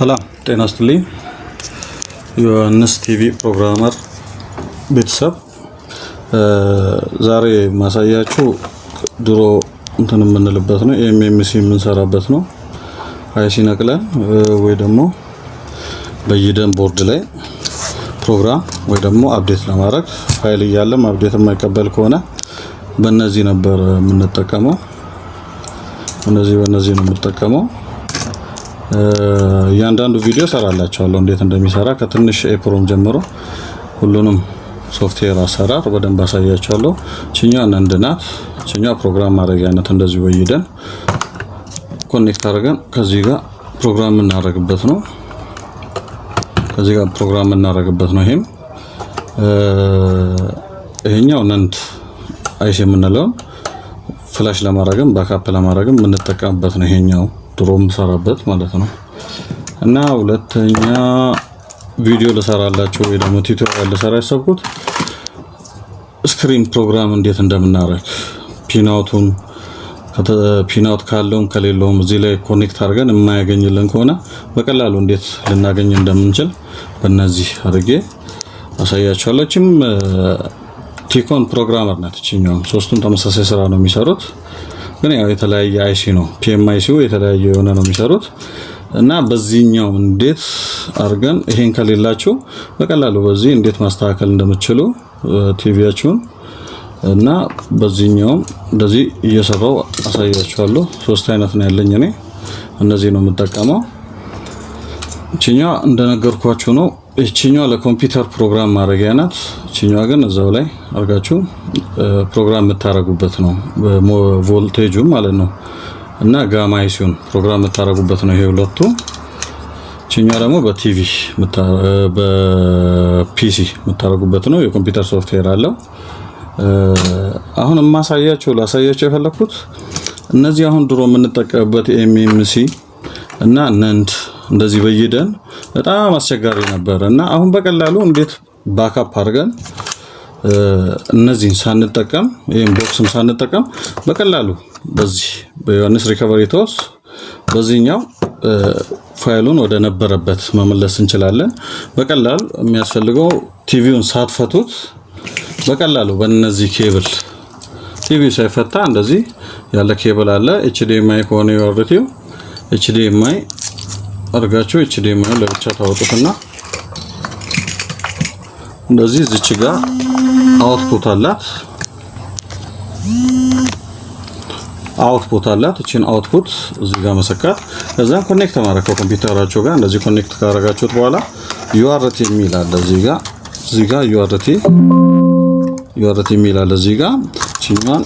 ሰላም ጤና ይስጥልኝ። ዮሐንስ ቲቪ ፕሮግራመር ቤተሰብ ዛሬ ማሳያችሁ ድሮ እንትን የምንልበት ነው። ኤምኤምሲ የምንሰራበት ነው። አይሲ ነቅለን ወይ ደግሞ በይደን ቦርድ ላይ ፕሮግራም ወይ ደግሞ አፕዴት ለማድረግ ፋይል እያለም አፕዴት የማይቀበል ከሆነ በእነዚህ ነበር የምንጠቀመው። በእነዚህ ነው የምንጠቀመው። ያንዳንዱ ቪዲዮ ሰራላችኋለሁ እንዴት እንደሚሰራ ከትንሽ ኤፕሮም ጀምሮ ሁሉንም ሶፍትዌር አሰራር በደንብ አሳያችኋለሁ። ቺኛው እንድናት ቺኛው ፕሮግራም ማድረጊያነት እንደዚህ ወይደን ኮኔክት አድርገን ከዚህ ጋር ፕሮግራም እናደርግበት ነው። ከዚህ ጋር ፕሮግራም እናደርግበት ነው። ይሄኛው ነንት አይሲ የምንለው ፍላሽ ለማድረግም ባካፕ ለማድረግም የምንጠቀምበት ነው። ይሄኛው ድሮም ሰራበት ማለት ነው። እና ሁለተኛ ቪዲዮ ለሰራላችሁ ወይ ደግሞ ቲዩቶሪያል ለሰራ ያሰብኩት ስክሪን ፕሮግራም እንዴት እንደምናደርግ ፒናውት ካለውም ከሌለውም እዚህ ላይ ኮኔክት አድርገን የማያገኝልን ከሆነ በቀላሉ እንዴት ልናገኝ እንደምንችል በእነዚህ አድርጌ አሳያችኋለሁም። ቲኮን ፕሮግራመር ናት። እቺኛው ሶስቱም ተመሳሳይ ስራ ነው የሚሰሩት፣ ግን ያው የተለያየ አይሲ ነው። ፒኤምአይሲው የተለያየ የሆነ ነው የሚሰሩት እና በዚህኛው እንዴት አድርገን ይሄን ከሌላችሁ በቀላሉ በዚህ እንዴት ማስተካከል እንደምትችሉ ቲቪያችሁን እና በዚህኛው እንደዚህ እየሰራው አሳያችኋለሁ። ሶስት አይነት ነው ያለኝ እኔ እነዚህ ነው የምጠቀመው። እቺኛው እንደነገርኳችሁ ነው። እቺኛው ለኮምፒውተር ፕሮግራም ማድረጊያ ናት። እቺኛው ግን እዛው ላይ አርጋችሁ ፕሮግራም የምታረጉበት ነው፣ ቮልቴጁ ማለት ነው። እና ጋማ አይሲውን ፕሮግራም የምታረጉበት ነው ይሄ ሁለቱ። እቺኛው ደግሞ በቲቪ በፒሲ የምታረጉበት ነው። የኮምፒውተር ሶፍትዌር አለው። አሁን ላሳያችሁ የፈለኩት እነዚህ አሁን ድሮ የምንጠቀምበት ኤምኤምሲ እና ነንት እንደዚህ በይደን በጣም አስቸጋሪ ነበር እና አሁን በቀላሉ እንዴት ባካፕ አድርገን እነዚህን ሳንጠቀም ይሄን ቦክስም ሳንጠቀም በቀላሉ በዚህ በዮሐንስ ሪከቨሪ ቶስ በዚህኛው ፋይሉን ወደ ነበረበት መመለስ እንችላለን። በቀላሉ የሚያስፈልገው ቲቪውን ሳትፈቱት በቀላሉ በእነዚህ ኬብል ቲቪው ሳይፈታ እንደዚህ ያለ ኬብል አለ። ኤችዲኤምአይ ከሆነ ይወርደው ኤችዲኤምአይ አርጋችሁ ኤችዲኤምአይ ለብቻ ታወጡትና እንደዚህ እዚች ጋር አውትፑት አላት። እቺን አውትፑት እዚህ ጋር መሰካት፣ ከዛ ኮኔክት ማድረግ ከኮምፒውተራችሁ ጋር እንደዚህ ኮኔክት ካደረጋችሁት በኋላ ዩአርቲ የሚል አለ እዚህ ጋር ዩአርቲ የሚል አለ እዚህ ጋር እቺኛን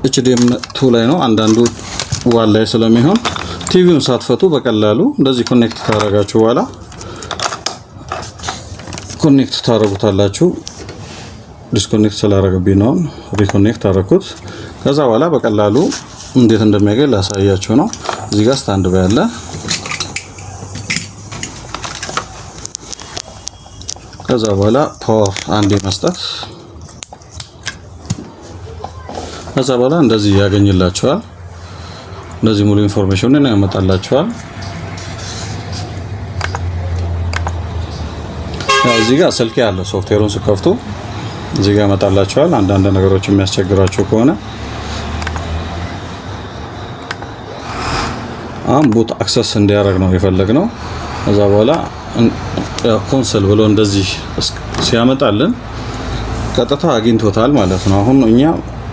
ኤችዲኤም2 ላይ ነው። አንዳንዱ ዋል ላይ ስለሚሆን ቲቪውን ሳትፈቱ በቀላሉ እንደዚህ ኮኔክት ካደረጋችሁ በኋላ ኮኔክት ታረጉታላችሁ። ዲስኮኔክት ስላደረገብኝ ነው ሪኮኔክት አደረኩት። ከዛ በኋላ በቀላሉ እንዴት እንደሚያገኝ ላሳያችሁ ነው። እዚህ ጋር ስታንድ ባይ አለ። ከዛ በኋላ ፓወር አንዴ መስጠት፣ ከዛ በኋላ እንደዚህ ያገኝላችኋል። እንደዚህ ሙሉ ኢንፎርሜሽኑን ያመጣላችኋል። እዚህ ጋር ስልክ ያለ ሶፍትዌሩን ስከፍቱ እዚህ ጋር ያመጣላችኋል። አንዳንድ ነገሮች የሚያስቸግራችሁ ከሆነ አሁን ቡት አክሰስ እንዲያደርግ ነው የፈለግነው። ከዛ በኋላ ኮንሶል ብሎ እንደዚህ ሲያመጣልን ቀጥታ አግኝቶታል ማለት ነው። አሁን እኛ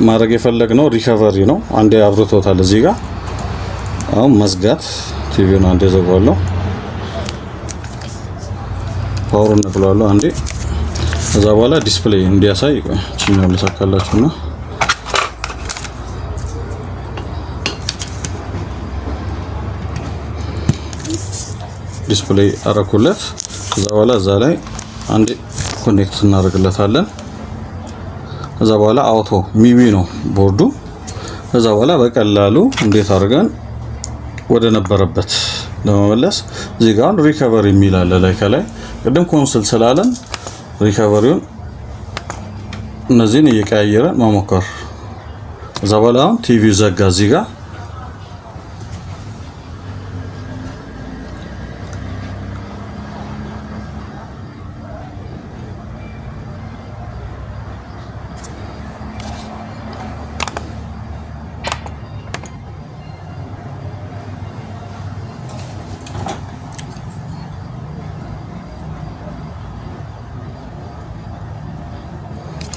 ማድረግ የፈለግነው ሪከቨሪ ነው። አንዴ አብርቶታል እዚህ ጋር። አሁን መዝጋት ቲቪውን አንዴ ዘጋዋለሁ፣ ፓወሩን ነቅለዋለሁ አንዴ። ከዛ በኋላ ዲስፕሌይ እንዲያሳይ እቺኛው ልሰካላችሁና ዲስፕሌይ አረኩለት። ከዛ በኋላ እዛ ላይ አንዴ ኮኔክት እናደርግለታለን። ከዛ በኋላ አውቶ ሚቢ ነው ቦርዱ። ከዛ በኋላ በቀላሉ እንዴት አድርገን ወደ ነበረበት ለመመለስ እዚህ ጋር ሪከቨሪ የሚል አለ ላይ ከላይ ቅድም ኮንሶል ስላለን ሪከቨሪውን እነዚህን እየቀያየረን መሞከር። ከዛ በኋላ ቲቪ ዘጋ እዚህ ጋር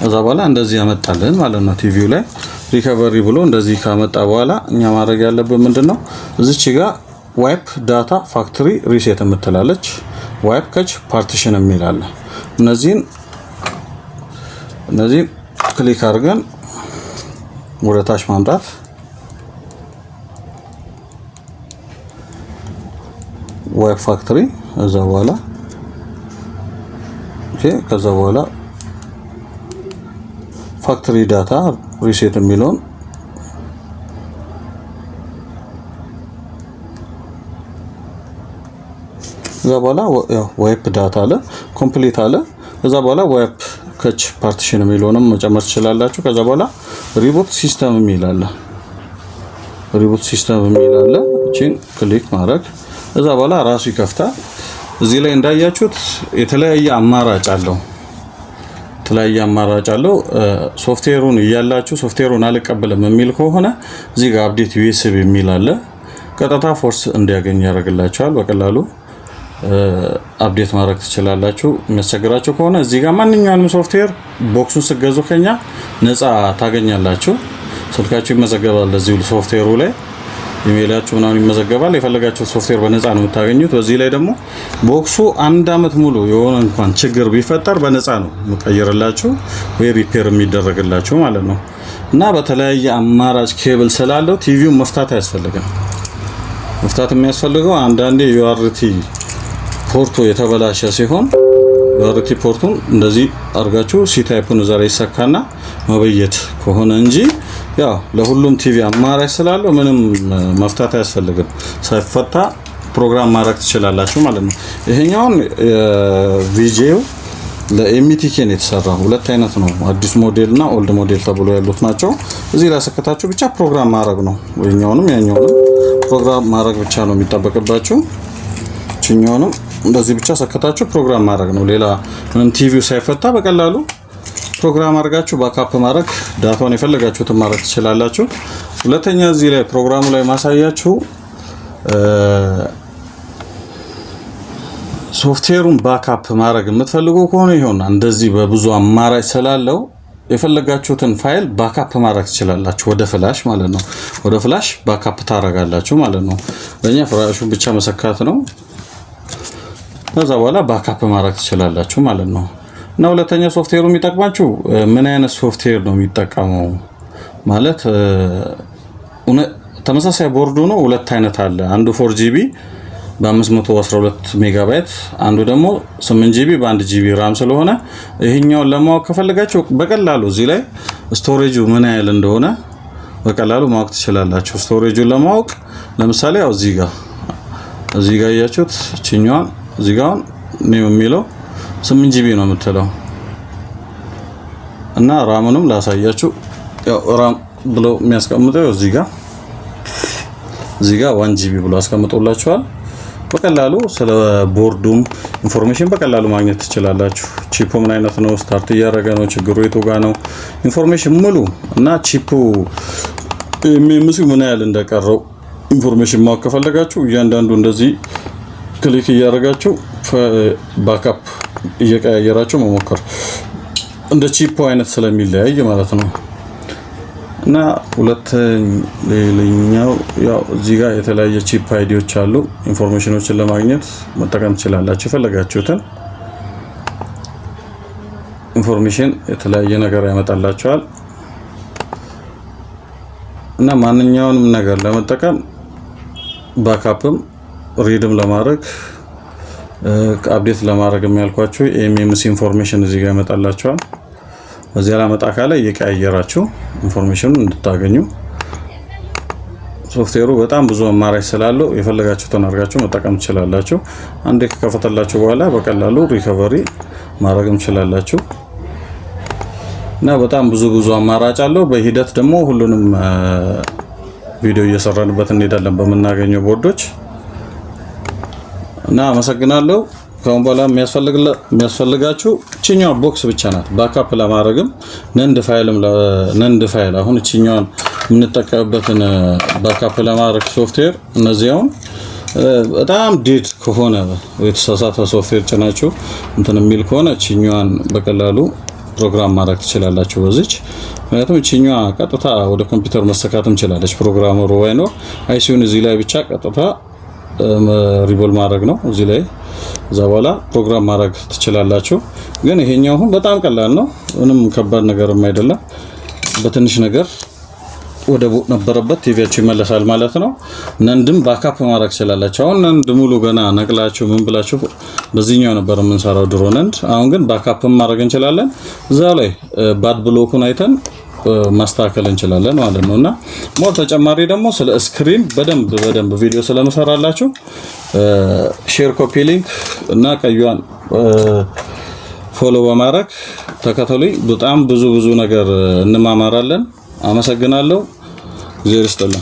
ከዛ በኋላ እንደዚህ ያመጣልን ማለት ነው። ቲቪው ላይ ሪከቨሪ ብሎ እንደዚህ ካመጣ በኋላ እኛ ማድረግ ያለብን ምንድነው እዚች ጋር ዋይፕ ዳታ ፋክተሪ ሪሴት የምትላለች ዋይፕ ከች ፓርቲሽን የሚላለ እነዚህን ክሊክ አድርገን ወደ ታች ማምጣት ዋይፕ ፋክተሪ እዛ በኋላ ከዛ በኋላ ፋክተሪ ዳታ ሪሴት የሚለውን ከዛ በኋላ ዋይፕ ዳታ አለ ኮምፕሊት አለ። ከዛ በኋላ ዋይፕ ከች ፓርቲሽን የሚለውንም መጨመር ትችላላችሁ። ከዛ በኋላ ሪቡት ሲስተም የሚላለ እቺን ክሊክ ማድረግ ከዛ በኋላ ራሱ ይከፍታል። እዚህ ላይ እንዳያችሁት የተለያየ አማራጭ አለው። ሶፍትዌሩን እያላችሁ ሶፍትዌሩን አልቀበልም የሚል ከሆነ እዚህ ጋር አፕዴት ዩኤስቢ የሚል አለ። ቀጥታ ፎርስ እንዲያገኝ ያደርግላችኋል። በቀላሉ አፕዴት ማድረግ ትችላላችሁ። የሚያስቸግራችሁ ከሆነ እዚህ ጋር ማንኛውንም ሶፍትዌር ቦክሱን ስትገዙ ከኛ ነፃ ታገኛላችሁ። ስልካችሁ ይመዘገባል እዚሁ ሶፍትዌሩ ላይ ኢሜይላችሁ ምናምን ይመዘገባል። የፈለጋችሁት ሶፍትዌር በነፃ ነው የምታገኙት። በዚህ ላይ ደግሞ ቦክሱ 1 አመት ሙሉ የሆነ እንኳን ችግር ቢፈጠር በነፃ ነው መቀየርላችሁ ወይ ሪፔር የሚደረግላችሁ ማለት ነው። እና በተለያየ አማራጭ ኬብል ስላለው ቲቪውን መፍታት አያስፈልግም። መፍታት የሚያስፈልገው አንዳንዴ ዩአርቲ ፖርቱ የተበላሸ ሲሆን ዩአርቲ ፖርቱን እንደዚህ አርጋችሁ ሲታይፑን እዛ ላይ ይሰካና መበየት ከሆነ እንጂ ያው ለሁሉም ቲቪ አማራጭ ስላለው ምንም መፍታት አያስፈልግም። ሳይፈታ ፕሮግራም ማድረግ ትችላላችሁ ማለት ነው። ይሄኛውን ቪጂው ለኤምቲኬ ነው የተሰራው። ሁለት አይነት ነው፣ አዲስ ሞዴል እና ኦልድ ሞዴል ተብሎ ያሉት ናቸው። እዚህ ላይ ሰከታችሁ ብቻ ፕሮግራም ማድረግ ነው። ይሄኛውንም ያኛውንም ፕሮግራም ማድረግ ብቻ ነው የሚጠበቅባችሁ። እቺኛውንም እንደዚህ ብቻ ሰከታችሁ ፕሮግራም ማድረግ ነው። ሌላ ምንም ቲቪው ሳይፈታ በቀላሉ ፕሮግራም አድርጋችሁ ባካፕ ማድረግ ዳታውን የፈለጋችሁትን ማድረግ ትችላላችሁ። ሁለተኛ እዚህ ላይ ፕሮግራሙ ላይ ማሳያችሁ ሶፍትዌሩን ባካፕ ማድረግ የምትፈልጉ ከሆነ ይሆን እንደዚህ በብዙ አማራጭ ስላለው የፈለጋችሁትን ፋይል ባካፕ ማድረግ ትችላላችሁ። ወደ ፍላሽ ማለት ነው። ወደ ፍላሽ ባካፕ ታረጋላችሁ ማለት ነው። ለኛ ፍላሹን ብቻ መሰካት ነው። ከዛ በኋላ ባካፕ ማድረግ ትችላላችሁ ማለት ነው። እና ሁለተኛ ሶፍትዌሩ የሚጠቅማችሁ ምን አይነት ሶፍትዌር ነው የሚጠቀመው ማለት ተመሳሳይ ቦርዱ ነው። ሁለት አይነት አለ። አንዱ 4GB በ512 ሜጋባይት፣ አንዱ ደግሞ 8GB በ1GB ራም ስለሆነ ይሄኛውን ለማወቅ ከፈለጋችሁ በቀላሉ እዚህ ላይ ስቶሬጁ ምን ያህል እንደሆነ በቀላሉ ማወቅ ትችላላችሁ። ስቶሬጁን ለማወቅ ለምሳሌ ያው እዚህ ጋር ያያችሁት እቺኛዋን እዚህ ጋር ነው የሚለው 8GB ነው የምትለው እና ራሙንም ላሳያችሁ። ያው ራም ብሎ የሚያስቀምጠው እዚህ ጋር 1GB ብሎ አስቀምጦላችኋል። በቀላሉ ስለ ቦርዱም ኢንፎርሜሽን በቀላሉ ማግኘት ትችላላችሁ። ቺፑ ምን አይነት ነው፣ ስታርት እያደረገ ነው፣ ችግሩ የቱ ጋር ነው፣ ኢንፎርሜሽን ሙሉ እና ቺፑ ኤምኤምሲ ምን ያህል እንደቀረው ኢንፎርሜሽን ማወቅ ከፈለጋችሁ እያንዳንዱ እንደዚህ ክሊክ እያደረጋችሁ ባካፕ እየቀያየራችሁ መሞከር እንደ ቺፑ አይነት ስለሚለያይ ማለት ነው። እና ሌላኛው ያው እዚህ ጋር የተለያየ ቺፕ አይዲዎች አሉ። ኢንፎርሜሽኖችን ለማግኘት መጠቀም ትችላላችሁ። የፈለጋችሁትን ኢንፎርሜሽን የተለያየ ነገር ያመጣላችኋል። እና ማንኛውንም ነገር ለመጠቀም ባካፕም ሪድም ለማድረግ አፕዴት ለማድረግ የሚያልኳችሁ ኤምኤምሲ ኢንፎርሜሽን እዚህ ጋር ያመጣላችኋል። እዚህ አላመጣ ካለ እየቀያየራችሁ ኢንፎርሜሽኑን እንድታገኙ ሶፍትዌሩ በጣም ብዙ አማራጭ ስላለው የፈለጋችሁትን አድርጋችሁ መጠቀም ትችላላችሁ። አንዴ ከከፈተላችሁ በኋላ በቀላሉ ሪከቨሪ ማድረግም ትችላላችሁ እና በጣም ብዙ አማራጭ አለው። በሂደት ደግሞ ሁሉንም ቪዲዮ እየሰራንበት እንሄዳለን በመናገኘው ቦርዶች እና አመሰግናለሁ። ካሁን በኋላ የሚያስፈልጋችሁ እቺኛዋ ቦክስ ብቻ ናት። ባካፕ ለማድረግም ነንድ ፋይል አሁን እቺኛዋን የምንጠቀምበትን ባካፕ ለማድረግ ሶፍትዌር እነዚያውን በጣም ዴት ከሆነ የተሳሳተ ሶፍትዌር ጭናችሁ እንትን የሚል ከሆነ እቺኛዋን በቀላሉ ፕሮግራም ማድረግ ትችላላችሁ በዚች። ምክንያቱም እቺኛዋ ቀጥታ ወደ ኮምፒውተር መሰካትም ትችላለች። ፕሮግራመሩ ባይኖር አይሲዩን እዚህ ላይ ብቻ ቀጥታ ሪቦል ማድረግ ነው እዚህ ላይ። እዛ በኋላ ፕሮግራም ማድረግ ትችላላችሁ። ግን ይሄኛው አሁን በጣም ቀላል ነው፣ ምንም ከባድ ነገርም አይደለም። በትንሽ ነገር ወደ ነበረበት ቲቪያችሁ ይመለሳል ማለት ነው። ነንድም ባካፕ ማድረግ ትችላላችሁ። አሁን ነንድ ሙሉ ገና ነቅላችሁ ምን ብላችሁ በዚህኛው ነበር የምንሰራው ድሮ ነንድ። አሁን ግን ባካፕ ማድረግ እንችላለን። እዛ ላይ ባድ ብሎኩን አይተን ማስተካከል እንችላለን ማለት ነውና ሞር ተጨማሪ ደግሞ ስለ ስክሪን በደንብ ቪዲዮ ስለመሰራላችሁ ሼር፣ ኮፒ ሊንክ እና ቀዩን ፎሎ በማድረግ ተከተሉኝ። በጣም ብዙ ነገር እንማማራለን። አመሰግናለሁ። እግዚአብሔር ይስጥልኝ።